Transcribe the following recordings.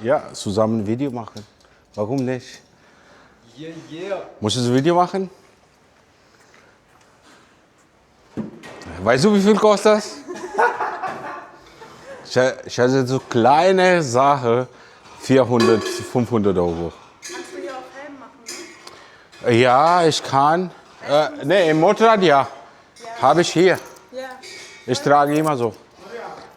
Ja, zusammen Video machen. Warum nicht? Muss ich ein Video machen? Weißt du, wie viel kostet das? Scheiße, so kleine Sache, 400, 500 Euro. Kannst du hier auch Helm machen, ne? Ja, ich kann. Ne, im Motorrad ja. Habe ich hier. Ja. Ich trage immer so.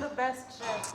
the best chef.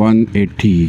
180.